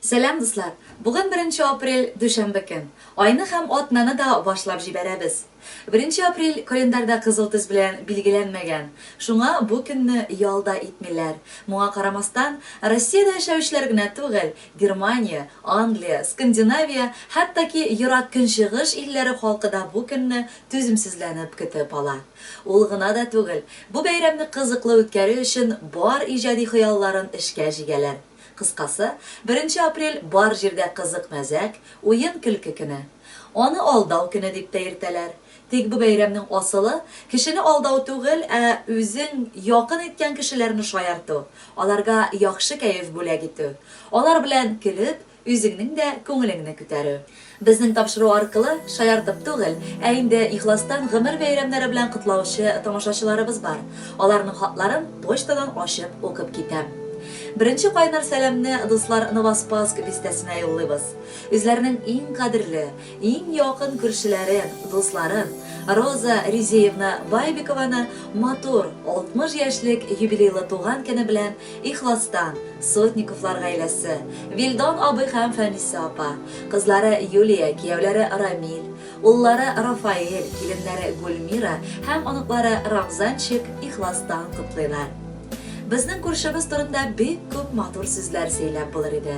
Selam dostlar. Bugün 1 aprel dushanba kun. Oyni ham otnani da boshlab jiberamiz. 1 aprel kalendarda qizil tiz bilan belgilanmagan. Shunga bu kunni yolda etmaylar. Munga qaramasdan Rossiyada yashovchilargina tug'il, Germaniya, Angliya, Skandinaviya, hattoki Yiroq kunchig'ish illari xalqida bu kunni tuzimsizlanib kutib oladi. Ulg'ina da tug'il. Bu bayramni qiziqli o'tkazish uchun bor ijodiy xayollarini ishga jigalar. Qisqasi, 1 aprel bar yerda qiziq mazak, o'yin kulki kuni. Onu aldov kuni deb tayirtalar. Tek bu bayramning asili kishini aldov tug'il, o'zing yaqin etgan kishilarni shoyartu. Ularga yaxshi kayf bo'lagitu. Ular bilan kulib, o'zingning da ko'nglingni ko'tarib. Bizning topshiruv orqali shoyartib tug'il, endi ixlosdan g'imir bayramlari bilan qutlovchi tomoshachilarimiz bor. Ularning xatlarini pochtadan oshib o'qib ketam. Birinchi qaynar salamni do'stlar Novospask listasiga yo'llaymiz. O'zlarining eng qadrli, eng yaqin ko'rshilari, do'stlarim Roza Rizeyevna Baybekovani motor 60 yoshlik yubileyli tug'an kuni bilan ixlosdan Sotnikovlar oilasi, Vildon abi ham Fanisa opa, qizlari Yuliya, kuyovlari Ramil, o'g'illari Rafael, kelinlari Gulmira ham onoqlari Ramzanchik ixlosdan qutlaylar. Bizning ko'rishimiz turida bek ko'p motor so'zlar saylab bo'lar edi.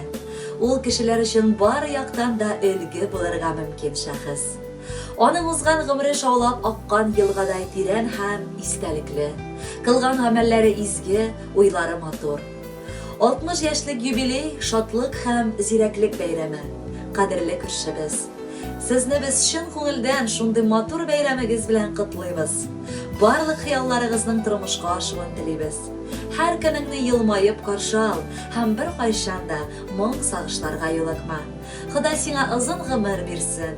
U kishilar uchun bor yoqdan da o'lgi bo'larga mumkin shaxs. Оның uzgan g'imri shovlab oqqan yilg'aday teran ham istalikli. Qilgan amallari izgi, o'ylari motor. 60 yoshlik yubiley shodlik ham ziraklik bayrami. Qadrli ko'rishimiz. Sizni biz chin ko'ngildan shunday motor bayramingiz bilan qutlaymiz. Barliq xiyollaringizning turmushga oshishini tilaymiz. Har kuningni yilmayib qarshi ol, ham bir qayshanda ming sag'ishlarga yo'liqma. Xudo senga uzun g'imir bersin.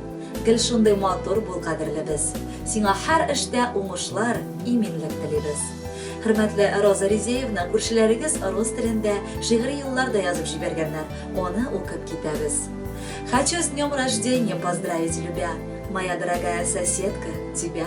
Gil shunday motor bo'l qadrli biz. Senga har ishda o'ngishlar, iminlik tilaymiz. Hurmatli Roza Rizeyevna, qo'shilaringiz rus tilida shi'riy yo'llarda yozib jiberganlar. Uni o'qib ketamiz. Хочу с днем рождения поздравить, любя, моя дорогая соседка, тебя.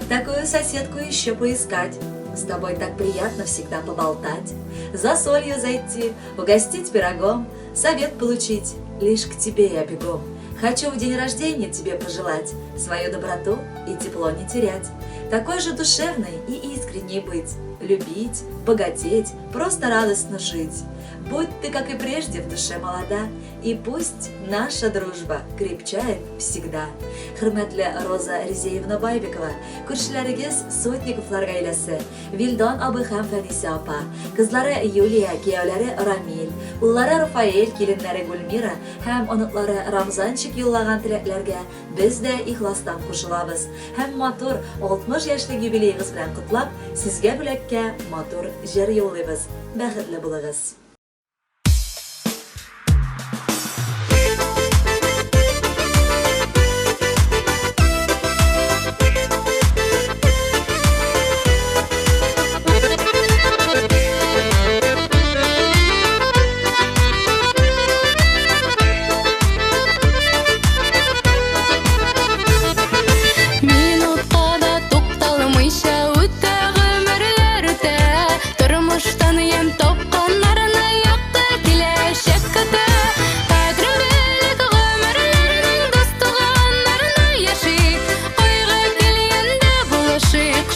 Такую соседку еще поискать. С тобой так приятно всегда поболтать. За солью зайти, угостить пирогом, совет получить. Лишь к тебе я бегом. Хочу в день рождения тебе пожелать свою доброту и тепло не терять. Такой же душевной и искренней быть. Любить, богатеть, просто радостно жить. Будь ты, как и прежде, в душе молода, и пусть наша дружба крепчает всегда. Hurmatli Roza Rizeyevna Baybekova, ko'rshilaringiz Sotnikovlar oilasi, Vildon abi ham Fanisa opa, qizlari Yuliya, kuyovlari Ramil, o'g'illari Rafael, kelinlari Gulmira ham onoqlari Ramzanchik yo'llagan tilaklarga biz da ixlosdan qo'shilamiz. Ham motor 60 yoshlik yubileyingiz bilan qutlab, sizga bo'lakka motor jar yo'llaymiz. Baxtli bo'ling'iz.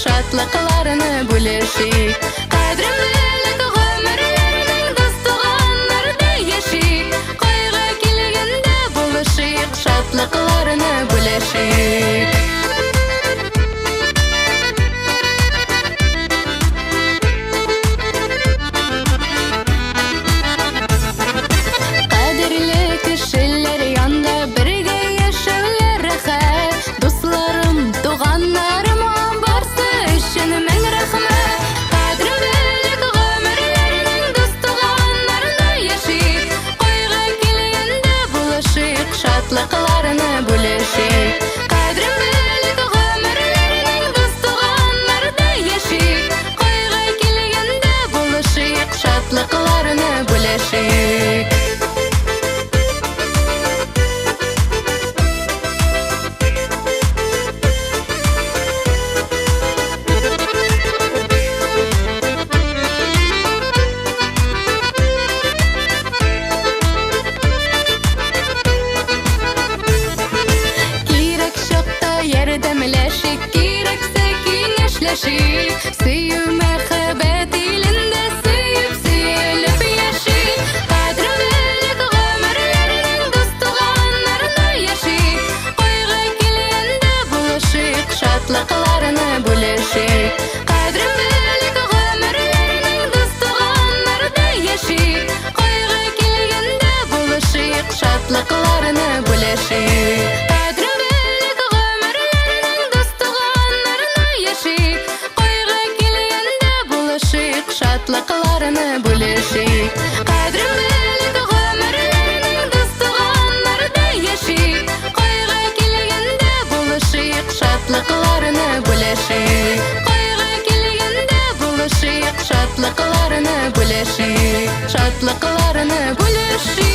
Шатлыкларны бүлешик, кадірлілік ғөмірлерінің достуғанларда ешик, қойға келгенде болышик, шатлыкларны бүлешик. Қадірлі кішілер янда бірге ешеулер рәхәт, достларым, туғанларым шатлыкларны бүлешик. яши. Сөю мәрхәбәт илендә сөеп яши. Кадрле элек гомерләрнең дуст туганнарына яши. Кайгы килгәндә булышыйк, шатлыкларны бүлешик. Кадрле элек гомерләрнең дуст туганнарына яши. Кайгы килгәндә булышыйк, шатлыкларны бүлешик. Шатлыкларны бүлешик. Кадрле элек гомерләрнең дуст туганнарда яшик. Кайгы килгәндә булышыйк, шатлыкларны бүлешик. Кайгы килгәндә булышыйк, шатлыкларны бүлешик. Шатлыкларны бүлешик.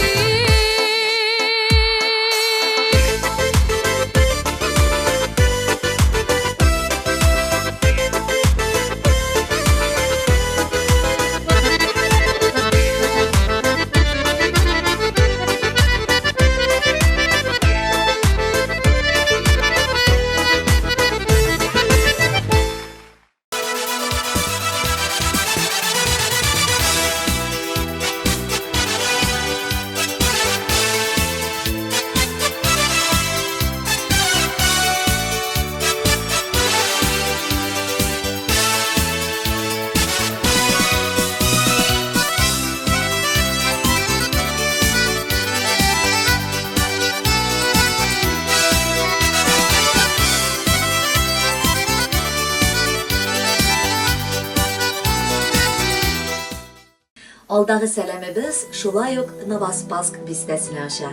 Алдагы сәламебез шулай ук Новоспасск бистәсенә аша.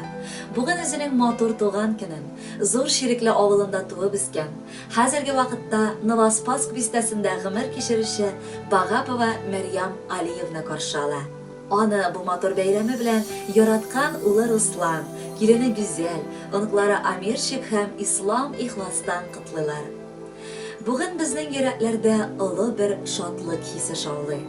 Бүген үзенең матур туган көнен зур ширекле авылында туып үскән. Хәзерге вакытта Новоспасск бистәсендә гомер кичерүче Багапова Мәрьям Алиевна каршы ала. Аны бу матур бәйрәме белән яраткан улы Руслан, килене Гүзәл, оныклары Амирчик һәм Ислам ихластан котлыйлар. Бүген безнең йөрәкләрдә олы бер шатлык хисе шаулый.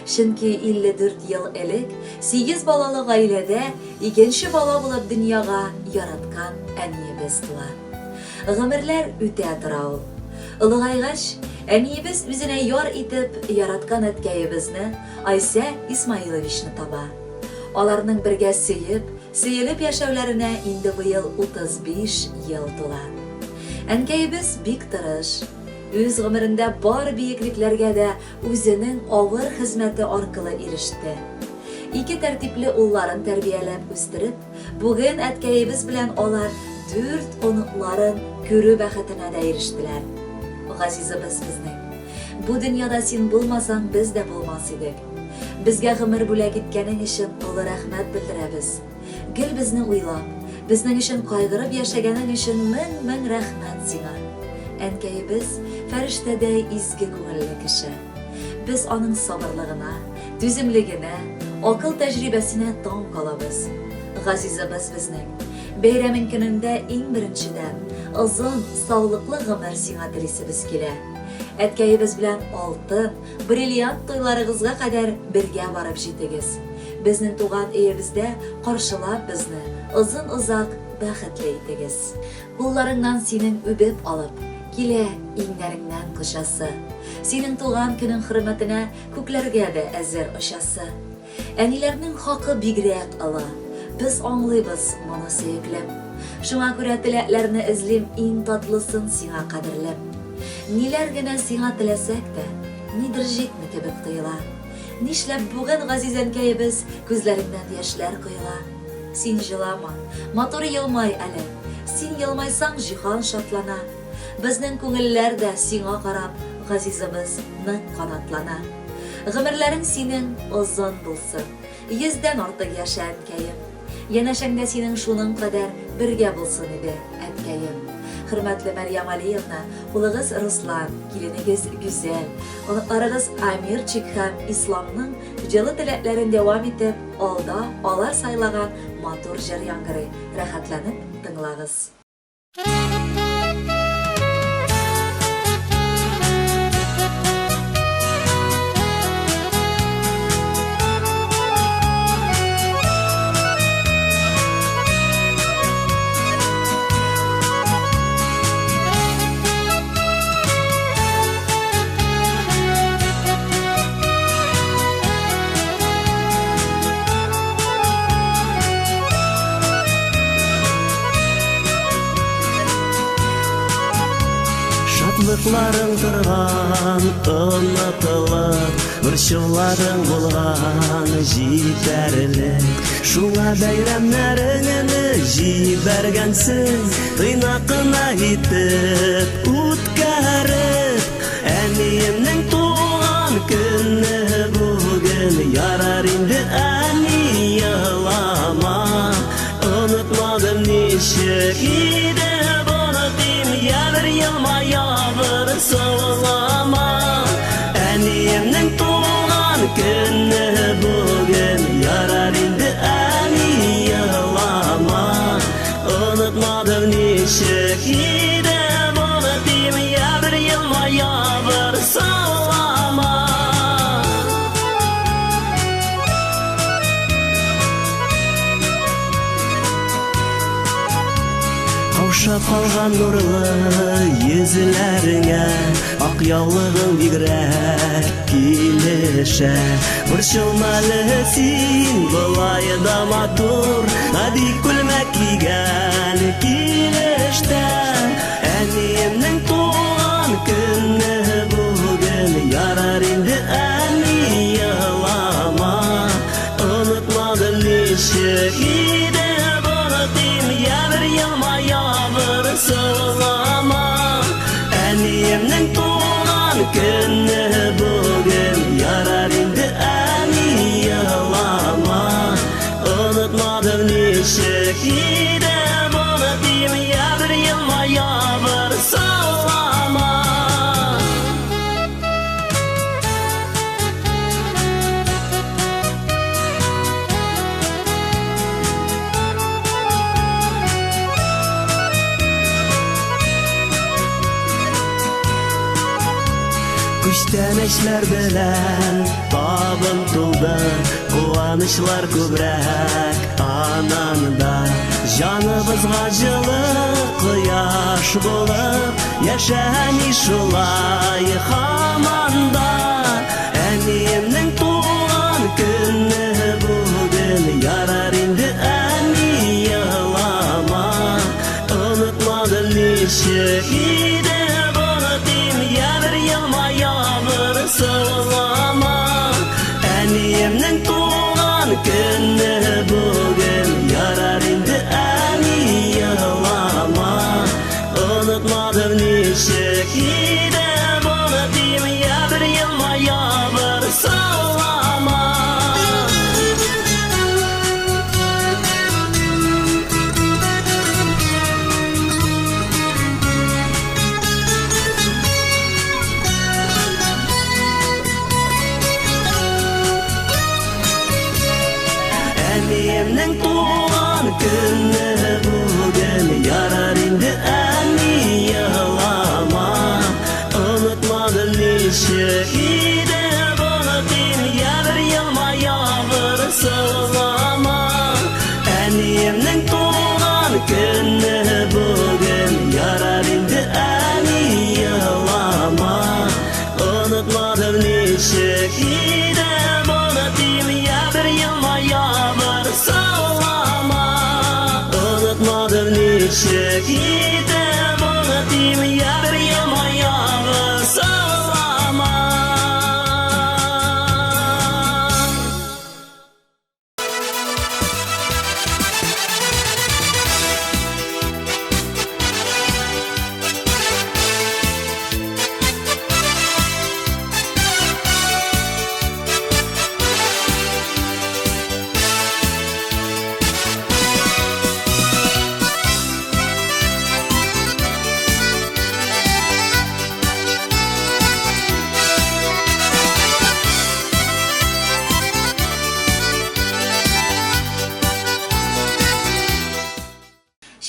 Чөнки 54 ел элек 8 балалы гаиләдә икенче бала булып дөньяга яраткан әниебез туа. Гомерләр үтә тора ул. Улыгайгач, әниебез үзенә яр итеп яраткан әткәебезне, Айса Исмаиловичны таба. Аларның бергә сөелеп яшәүләренә инде быел 35 ел тула. Әнкәебез бик тырыш. Үз гомерендә бар биеклекләргә дә үзенең авыр хезмәте аркылы иреште. Ике тәртипле улларын тәрбияләп үстереп, бүген әткәебез белән алар 4 оныкларын күрү бәхетенә дә ирештеләр. Газизыбыз безнең. Бу дөньяда син булмасаң, без дә булмас идек. Безгә гомер бүләк иткәнең өчен олы рәхмәт белдерәбез. Гел безне уйлап, безнең өчен кайгырып яшәгәнең өчен мең рәхмәт сиңа. Әнкәебез фәрештәдәй изге күңелле кеше. Без аның сабырлыгына, түземлегенә, акыл тәҗрибәсенә таң калабыз. Газизыбыз безнең. Бәйрәмең көнендә иң беренчедән озын, саулыклы гомер сиңа телисебез килә. Әткәебез белән алтын, бриллиант туйларыгызга кадәр бергә барып җитегез. Безнең туган өебездә каршылап безне озын-озак бәхетле итегез. Кулларыңнан синең үбеп алып, килә иңнәреңнән кышасы. Синең туган көнең хөрмәтенә күкләргә дә әзер очасы. Әниләрнең хакы бигрәк ала. Без аңлыйбыз моны сөеклем. Шуңа күрә теләкләрне эзлим иң татлысын сиңа кадерлем. Ниләр генә сиңа теләсәк тә, нидер җитми кебек тоела. Нишләп бүген газизәнкәебез күзләреннән яшьләр коела? Син җылама, матур елмай әле. Син елмайсаң җиһан шатлана. Безнең күңелләр дә сиңа карап, газизыбыз нык канатлана. Гомерләрең синең озын булсын, 100дән артык яшә әнкәем. Янәшәңдә синең шуның кадәр бергә булсын иде әткәем. Хөрмәтле Мәрьям Алиевна, улыгыз Руслан, киленегез Гүзәл, оныкларыгыз Амирчик һәм Исламның җылы теләкләрен дәвам итеп, алда алар сайлаган матур җыр яңгырый. Рәхәтләнеп тыңлагыз. Шуларың тұрған ұнытылып, бір шуларың болған жипәрілік. Шуңа бәйрәмнәріңіні жибәргәнсің, тыйнақына итеп үткәріп. Әниемнің туған күні бүгін, ярар инде әни елама. Unutmadım nişek ide bonatayım, ya bir yılma ya bir sağlama. Eniyemnin tuğan günü bugün, yarar indi eni yılama. Unutmadım nişek ide bonatayım, ya bir yılma ya bir sağlama. Қаушап қалған нұрлы езілеріңе, ақ яулығың бигрәк килешә. Бір шылмәлі син былай да матур, нади күлмәк кигән килештә. Әниемнең туған күні бүгін, ярар инде әни елама. Unutmadım nişек иде bonatayım, ya bir yılma ya bir sağlama. Әниемнің туған күні бүгін, yarar indi әни елама. Unutmadım nişek ide bonatayım, ya bir yılma ya bir sağlama. Күчтәнечләр белән табын тулды, куанычлар күбрәк ананда. Җаныбызга җылы кояш булып, яшәни шулай һаманда. Әниемнең туган көне бүген, ярар инде әни елама. Unutmadım nişek ide bonatayım, ya bir yılma ya bir sağlama. Әниемнің туған күні бүгін, yarar indi әни елама. Unutmadım nişek ide bonatayım, ya bir yılma ya bir sağlama. Әниемнің туған күні бүгін, yarar indi әни елама. Unutmadım nişek ide bonatayım, ya bir yılma ya bir sağlama. Әниемнің туған күні бүгін, yarar indi әни елама. Unutmadım nişek ide bonatayım, ya bir yılma ya bir sağlama. Unutmadım nişek ide bonatayım, ya bir yılma ya bir sağlama.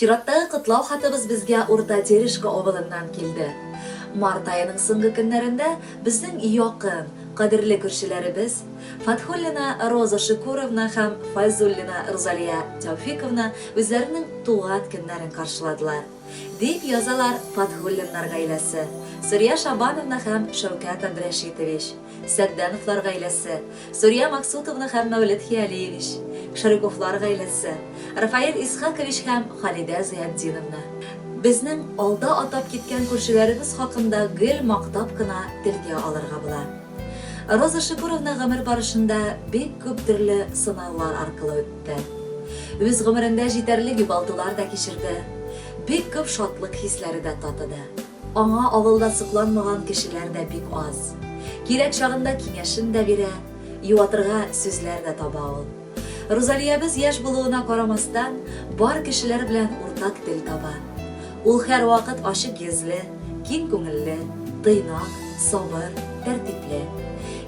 Чираттагы котлау хатыбыз безгә Урта Терешка авылыннан килде. Март айының соңгы көннәрендә безнең якын, кадерле күршеләребез Фатхуллина Роза Шикуровна һәм Файзуллина Рзалия Тәүфиковна үзләренең туган көннәрен каршыладылар. Дип язалар Фатхуллиннар гаиләсе, Сурия Шабановна һәм Шәүкәт Андрашитович, Сәгдәновлар гаиләсе, Сурия Максутовна һәм Мәүлид Хиялиевич, Шариковлар гаиләсе, Рафаэль Исхакович һәм Халидә Зыятдиновна. Безнең алда атап киткән күршеләребез хакында гел мактап кына телгә алырга була. Роза Шыкуровна гомер барышында бик күп төрле сынаулар аркылы үтте. Үз гомерендә җитәрлек югалтулар да кичерде. Бик күп шатлык хисләре дә татыды. Аңа авылда сыкланмаган кешеләр дә бик аз. Кирәк чагында киңәшен дә бирә, юатырга сүзләр дә таба ул. Розалиябез яшь булуына карамастан, бар кешеләр белән уртак тел таба. Ул һәрвакыт ачык йөзле, киң күңелле, тыйнак, сабыр, тәртипле.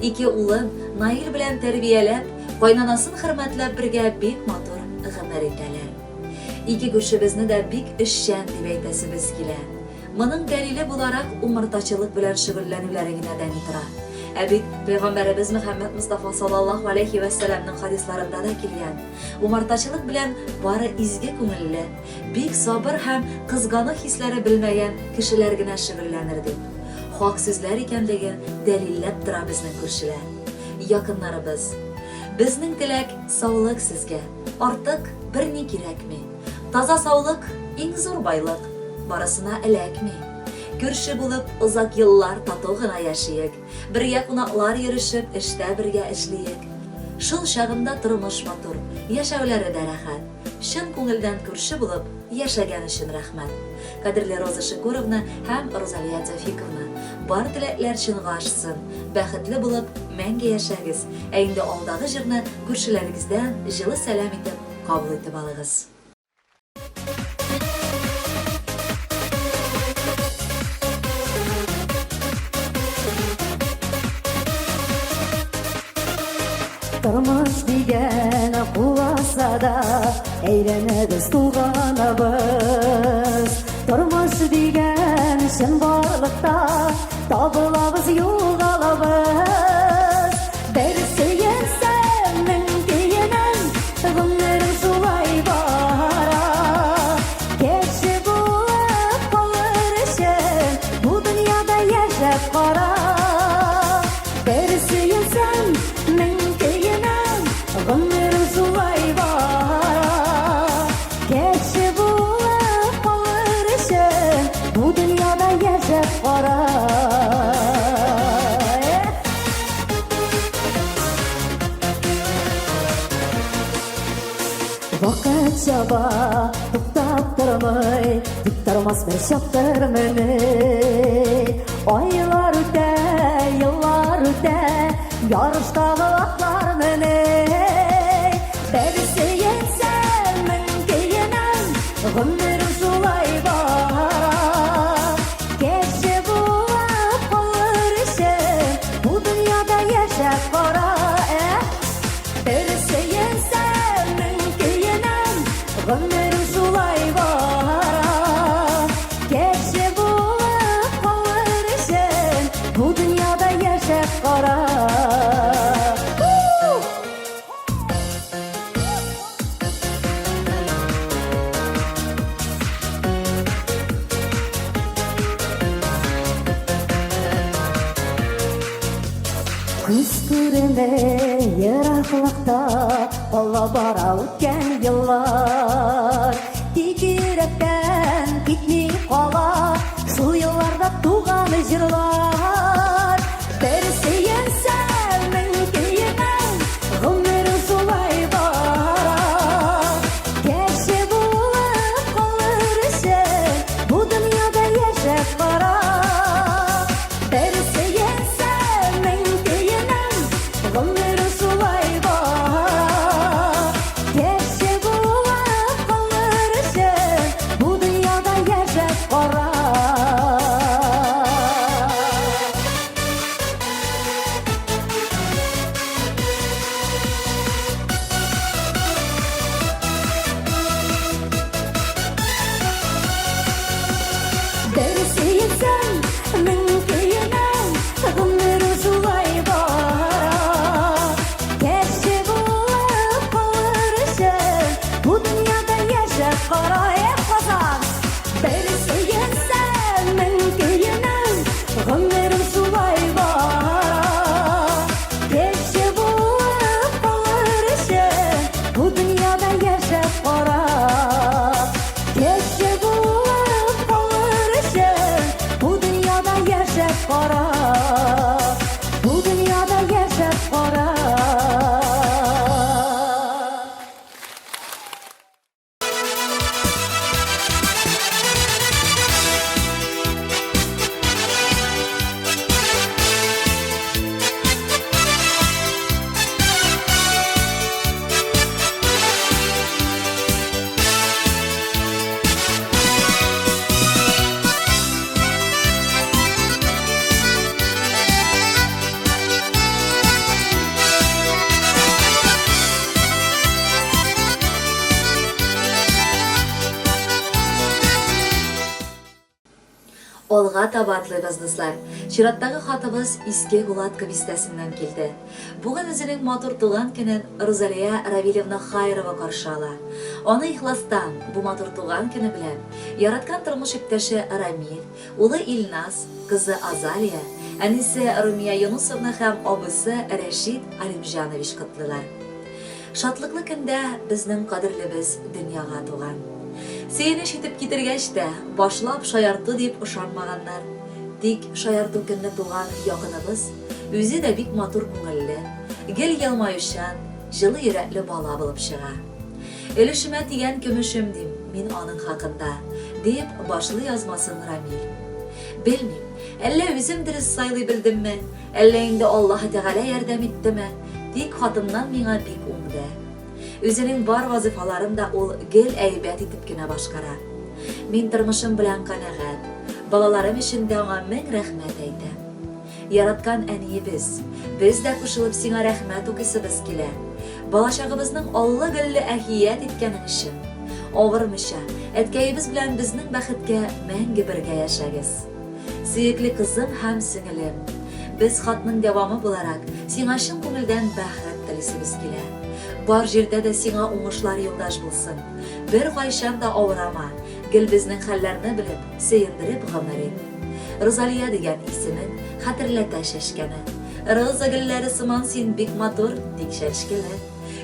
Ике улын Наил белән тәрбияләп, кайнанасын хөрмәтләп бергә бик матур гомер итәләр. Ике күршебезне дә бик эшчән дип әйтәсебез килә. Моның дәлиле буларак умыртачылык белән шөгыльләнүләре генә дә тора. Ә бит Пәйгамбәребез Мөхәммәд Мустафа саллаллаһу алейхи ва сәлламның хадисларында да килгән. Умыртачылык белән бары изге күңелле, бик сабыр һәм кызгану хисләре белмәгән кешеләр генә шөгыльләнер дип. Хак сүзләр икәнлеген дәлилләп тора безнең күршеләр. Якыннарыбыз, безнең теләк саулык сезгә, артык берни кирәкми. Таза саулык иң зур байлык, барысына эләкми. Күрше булып озак еллар тату гына яшиек, бергә кунаклар йөришеп, эштә бергә эшлиек. Шул чагында тормыш матур, яшәүләре дә рәхәт. Чын күңелдән күрше булып яшәгән өчен рәхмәт. Кадерле Роза Шыкуровна һәм Розалия Тәүфиковна, бар теләкләр чынга ашсын, бәхетле булып мәңге яшәгез. Ә инде алдагы җырны күршеләрегездән җылы сәлам итеп кабул итеп алыгыз. Тормыш дигән куласа да, әйләнәбез туганыбыз. Тормыш дигән чын барлыкта, табылабыз югалабыз. Бер сөйгәнсәң меңкәенән, гомерем шулай бара. Кеше булып калыр өчен, бу дөньяда яшәп кара. Бер сөйгәнсәң гомерем шулай бара. Кеше булып калыр өчен, бу дөньяда яшәп кара. Вакыт чаба, туктап тормый, тик тормас бер чаптыр менә. Айлар үтә, еллар үтә, ярыштагы атлар менә. Бәбесе янсам меңкәенән, гомерем шулай бара. Кеше булып калыр өчен, бу дөньяда яшәп кара. Бәбесе янсам меңкәенән, гомерем шулай бара. Кеше булып калыр өчен, бу дөньяда яшәп кара. Күз күренә ераклыкта, ала бара үткән еллар. Тик йөрәктән китми кала, шул елларда туган җырлар. Бер сөйгәнсәң меңкәенән, гомерем шулай бара. Кеше булып калыр өчен, бу дөньяда яшәп кара. Бер сөйгәнсәң меңкәенән, гомерем шулай бара. Кеше булып калыр өчен, бу дөньяда яшәп кара. Хат абатлыйбыз, дуслар. Чираттагы хатыбыз Иске Гуладка бистәсеннән килде. Бүген үзенең матур туган көнен Розалия Равилевна Хайрова каршы ала. Аны ихластан бу матур туган көне белән яраткан тормыш иптәше Рамил, улы Илназ, кызы Азалия, әнисе Румия Юнусовна һәм абысы Рәшид Алимҗанович котлыйлар. Шатлыклы көндә безнең кадерлебез дөньяга туган. Сөенеш итеп китергәч тә, башлап шаярту дип ышанмаганнар. Тик шаярту көнне туган якыныбыз, үзе дә бик матур күңелле, гел елмаючан, җылы йөрәкле бала булып чыга. Өлешемә тигән көмешем дим, мин аның хакында, дип башлы язмасын Рамил. Белмим, әллә үзем дөрес сайлый белдемме, әллә инде Аллаһ Тәгалә ярдәм иттеме, тик хатымнан миңа бик уңды. Үзенең бар вазифаларын да ул гел әйбәт итеп кенә башкара. Мин тормышым белән канәгать, балаларым өчен дә аңа мең рәхмәт әйтәм. Яраткан әниебез, без дә кушылып сиңа рәхмәт укысыбыз килә. Балачагыбызның аллы гөлле әхият иткәнең өчен. Авырмыйча, әткәебез белән безнең бәхеткә мәңге бергә яшәгез. Сөекле кызым һәм сеңелем, без хатның дәвамы буларак сиңа чын күңелдән бәхет телисебез килә. Бар җирдә дә сиңа уңышлар юлдаш булсын. Бер кайчан да авырама, гел безнең хәлләрне белеп, сөендереп гомер ит. Розалия дигән исемен хәтерләтә чәчкәне. Роза гөлләре сыман син бик матур, тик чәчкеле.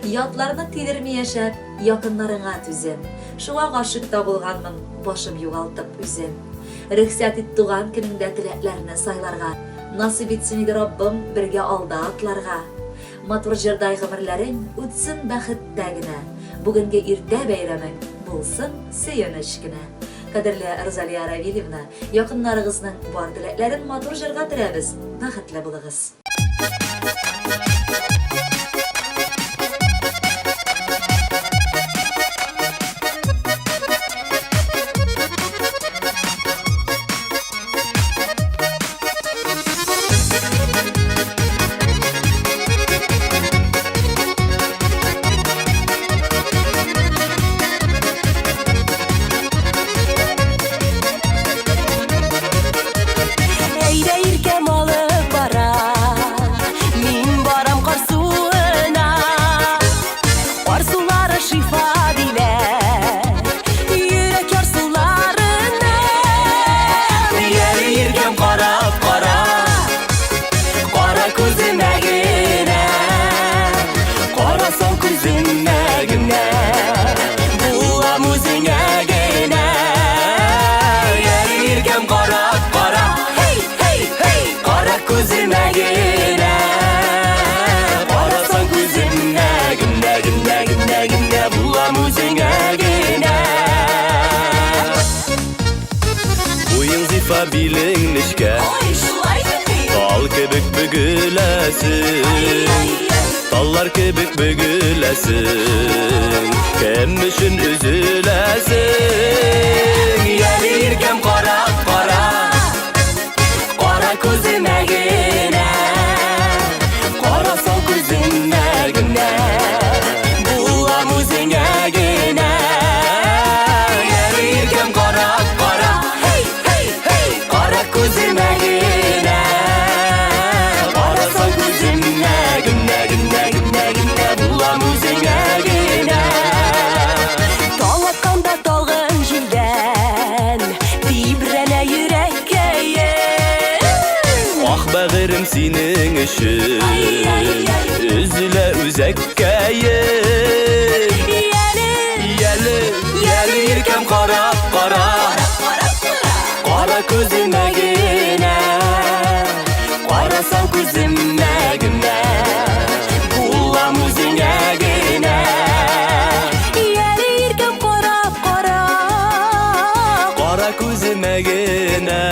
Ятларны тидерми яшәп, якыннарыңа түзем. Шуңа гашык та булганмын, башым югалтып үзем. Рөхсәт ит туган көнеңдә теләкләрне сайларга. Насыйп итсен иде Раббым бергә алда атларга. Матур җырдай гомерләрең үтсен бәхеттә генә. Бүгенге иртә бәйрәмең булсын сөенеч кенә. Кадерле Розалия Равилевна, якыннарыгызның бар теләкләрен матур җырга терәбез. Бәхетле булыгыз. Bilin nişke Dal kebek bügülesin Dallar kebek bügülesin Kim üçün üzülesin Gelirken kara kara Kara gözüme gene Karasan gözüme gene Bulam üzüne gene Gelirken kara kara Gözüme gine Karasan gözüme güne güne güne güne Bulam üzüne gine Dağlatkanda dalgın jilden Dibrene yürekkeye Ah bağırım senin üçün Üzüle üzekkeye Yelirkem kara kara Kara gözüme gine Karasan gözüme güne Bulam üzüne gine Yelirken kara kara Kara gözüme gine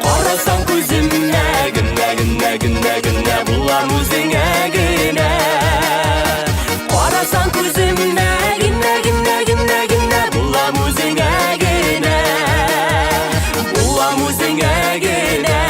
Karasan gözüme güne güne güne güne Bulam üzüne gine Karasan gözüme güne güne güne güne Bulam üzüne gine Üzüne gene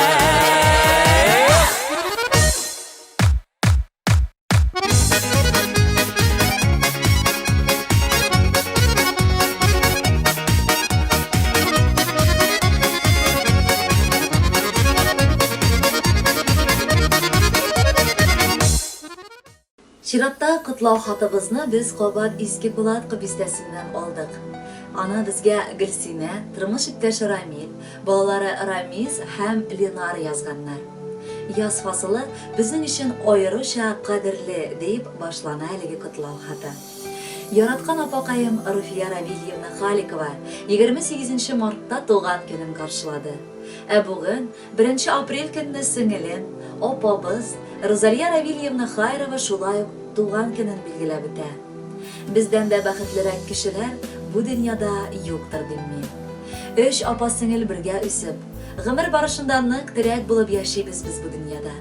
Чиратта котлау хатыбызны без кабат Иске Кулатка бистәсеннән алдык. Аны безгә Гөлсинә, тормыш иптәш Рамил, балалары Рамиз һәм Ленар язганнар. Яз фасылы безнең өчен аеруча кадерле дип башлана әлеге котлау хаты. Яраткан апакаем Руфия Равильевна Халикова 28 мартта туган көнен каршылады. Бүген 1 апрель көнне сеңелем, апабыз Розалия Равильевна Хайрова шулай ук туган көнен билгеләп үтә. Бездән дә бәхетлерәк кешеләр бу дөньяда юктыр димме. 3 апа-сеңел бергә үсеп, гомер барышында нык терәк булып яшибез без бу дөньяда.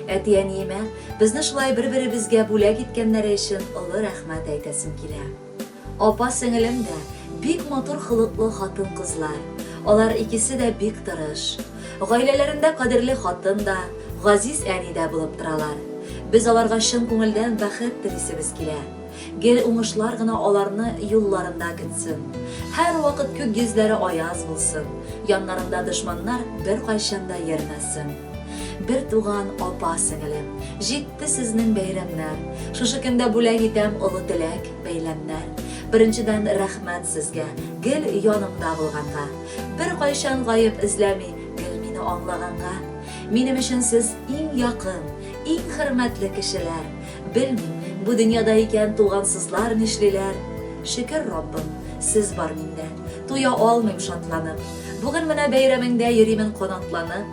Әти-әниемә безне шулай бер-беребезгә бүләк иткәннәре өчен олы рәхмәт әйтәсем килә. Апа-сеңелем дә бик матур хылыклы хатын-кызлар. Алар икесе дә бик тырыш. Гаиләләрендә кадерле хатын да, газиз әни дә булып торалар. Без аларга чын күңелдән бәхет телисебез килә. Гел уңышлар гына аларны юлларында көтсен. Һәр вакыт күк йөзләре аяз булсын. Яннарында дошманнар бер кайчан да йөрмәсен. Бер туган апа-сеңелем, җитте сезнең бәйрәмнәр. Шушы көндә бүләк итәм олы теләк бәйләмнәр. Беренчедән рәхмәт сезгә, гел янымда булганга. Бер кайчан гаеп эзләми, гел мине аңлаганга. Минем өчен сез иң якын, иң хөрмәтле кешеләр. Белмим, бу дөньяда икән тугансызлар нишлиләр. Шөкер Раббым, сез бар миндә. Туя алмыйм шатланып. Бүген менә бәйрәмеңдә йөримен канатланып.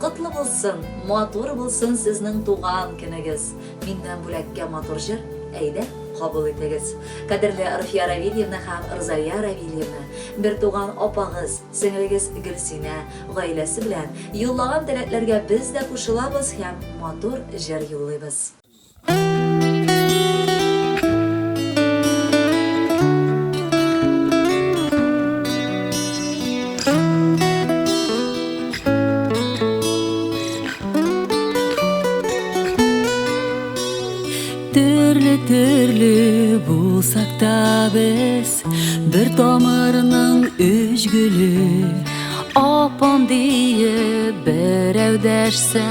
Котлы булсын, матур булсын сезнең туган көнегез. Миннән бүләккә матур җыр, әйдә, кабул итегез. Кадерле Руфия Равильевна һәм Розалия Равильевна, бер туган апагыз, сеңлегез Гөлсинә, гаиләсе белән юллаган теләкләргә без дә кушылабыз һәм матур җыр юллыйбыз. Төрле булсак та без бер тамырның үч гөле. Апам диеп берәү дәшсә,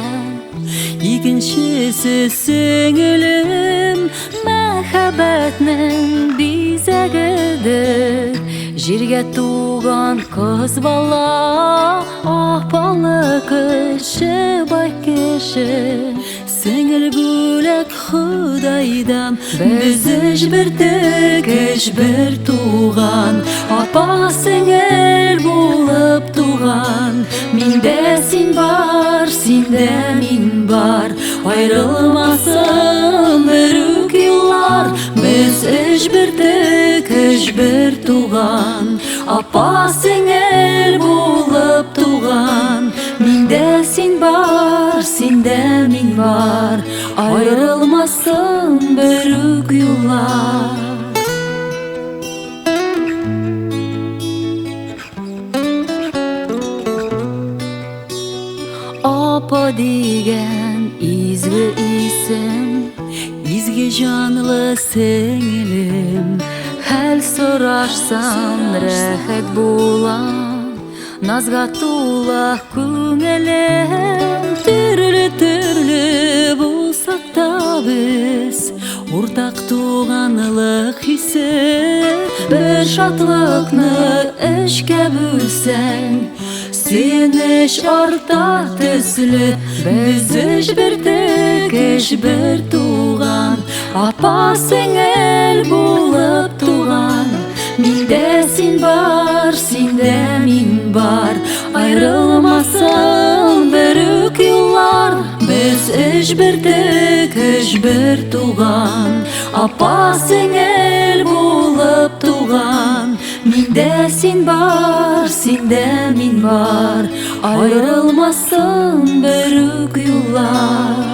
икенчесе сеңелем. Мәхәббәтнең бизәгедер, җиргә туган кыз бала. Апалы кеше, бай кеше, сеңел бүләк Худайдан. Без өч бер тегеш бер туган, апа-сеңел булып туган. Миндә син бар, синдә мин бар, аерылмасын бер үк юллар. Без өч бер тегеш бер туган, апа-сеңел булып туган. Миндә син бар, синдә мин бар, аерылмасын бер үк юллар. Апа дигән изге исем, изге җанлы сеңелем. Хәл сорашсам рәхәт була, назга тула күңелем. Төрле булсак та без уртак туганлык хисе. Бер шатлыкны эшкә бүлсәң, сөенеч арта төсле. Без өч бер тегеш бер туган, апа-сеңел булып туган. Миндә син бар, синдә мин бар, аерылмасын бер үк юллар. Без өч бер тегеш бер туган, апа-сеңел булып туган. Миндә син бар, синдә мин бар, аерылмасын бер үк юллар.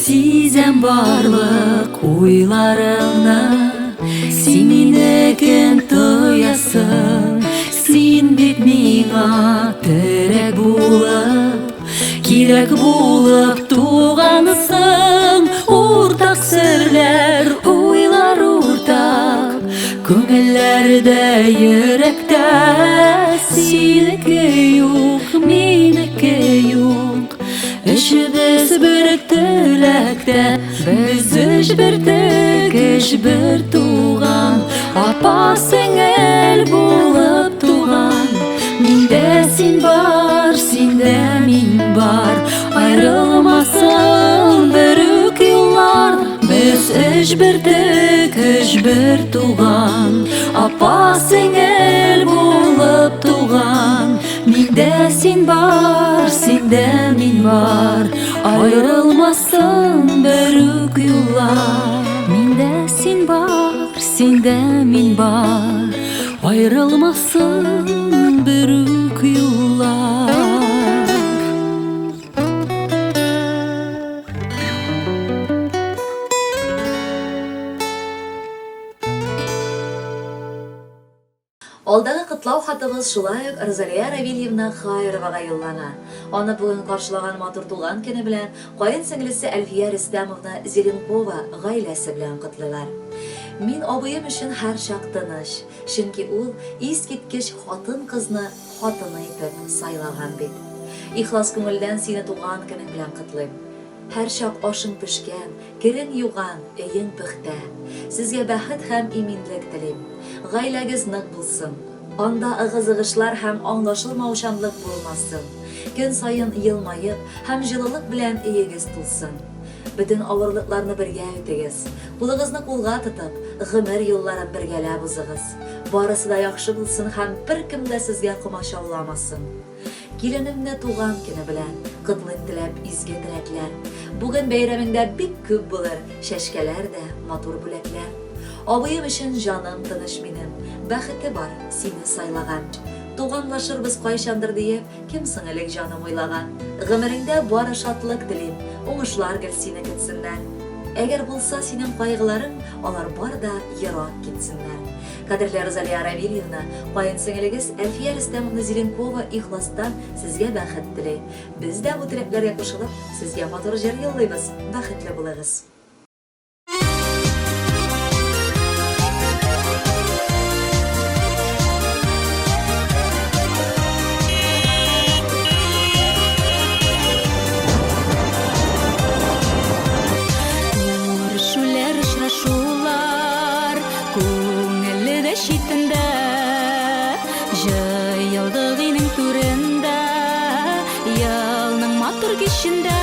Сизәм барлык уйларыңны, син минекен тоясың. Син бит миңа терәк булып, кирәк булып туганысың. Уртак серләр, уйлар уртак, күңелләрдә, йөрәктә Синікі юк, менікі юк. Үшібіз бір тілекте, біз үш бір тек, үш бір туған. Апа сіңіл болып туған. Менде сен бар, сенде мен бар. Айрылмасын бір үкілар. Біз үш бір тек, үш бір туған. Апа сіңіл болып туған. Менде сен бар, сенде мен бар. Айрылмасын бір үкілар. Менде сен бар, сенде мен бар. Айрылмасын бір үкілар. Алдағы құтлау хатыбыз шулай ук Розалия Равильевна Хайровага юллана. Аны бүгін каршылаган матур туган көне белән кайын сеңлесе Әлфия Рөстәмовна Зеленкова гаиләсе белән котлыйлар. Мин абыем өчен һәр чак тыныч, чөнки ул искиткеч хатын-кызны хатыны итеп сайлаган бит. Ихлас күңелдән сине туган көнең белән котлыйм. Һәр чак ашың пешкән, кирең юган, өең пөхтә. Сезгә бәхет һәм иминлек телим. Гаиләгез нык булсын. Анда ыгы-зыгышлар һәм аңлашылмаучанлык булмасын. Көн сайын елмаеп һәм җылылык белән өегез тулсын. Бүтән авырлыкларны бергә үтегез. Кулыгызны кулга тотып, гомер юлларын бергәләп узыгыз. Барысы да яхшы булсын һәм беркем дә сезгә комачауламасын. Киленемне туган көне белән котлыйм теләп изге теләкләр. Бүген бәйрәмеңдә бик күп булыр чәчкәләр дә, матур бүләкләр. Абыем өчен җаным тыныч минем, бәхете бар сине сайлаган. Туганлашырбыз кайчандыр диеп, кем соң элек җаным уйлаган. Гомереңдә бары шатлык телим, уңышлар гел сине көтсеннәр. Әгәр булса синең кайгыларың, алар бар да ерак китсеннәр. Кадерле Розалия Равильевна, кайын сеңлегез Әлфия Рөстәмовна Зеленкова ихластан сезгә бәхет теләй. Без дә бу теләкләргә кушылып, сезгә матур җыр юллыйбыз. Бәхетле булыгыз. Шулар күңелле шитендә җыелдык инең түрендә ялның матур кичендә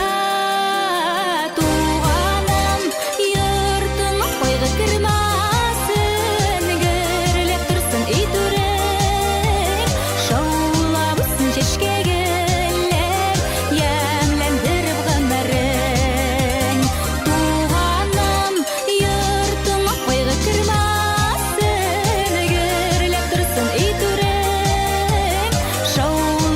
туганым йортыңа кайгы кермәсен гөрләп торсын ий түрең шаулабысын чәчкәгеләр ямьләндереп гомерең туганым йортыңа кайгы кермәсен гөрләп торсын ий түрең шаулабысын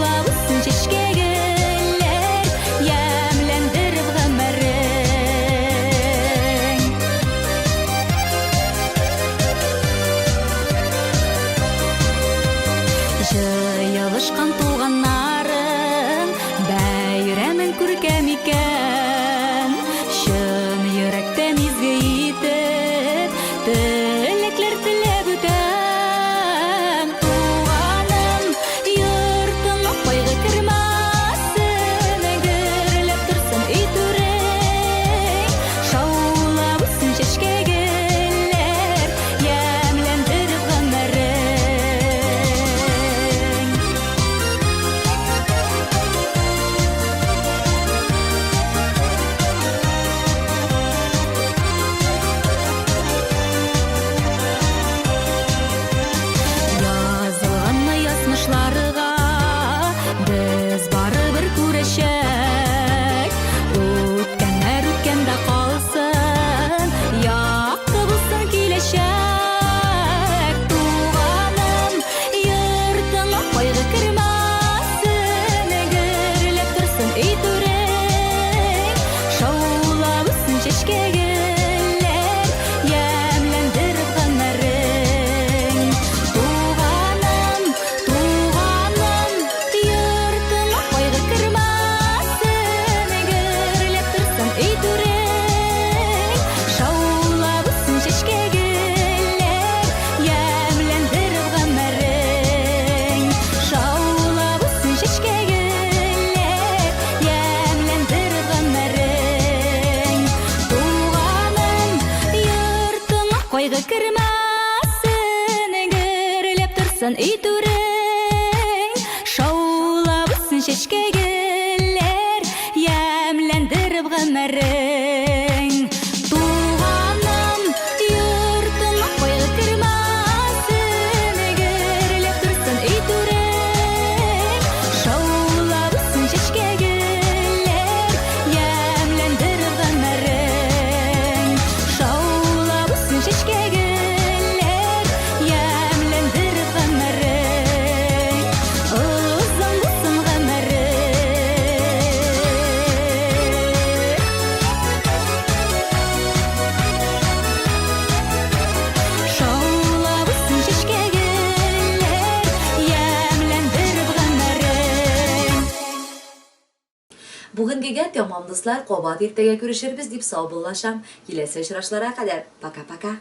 tursan ey tureng Şaulab üstün şeşkegeler Yemlendirip gımareng Tuğanım yurtum koyul kırmasın Egerlep tursan ey tureng Şaulab üstün şeşkegeler Yemlendirip gımareng Şaulab üstün şeşkegeler Бүгінгі тәмам достlar, қобат ертеге көрішербіз деп сау болашам. Келесі ұшырашыларға қадар. Пока-пока.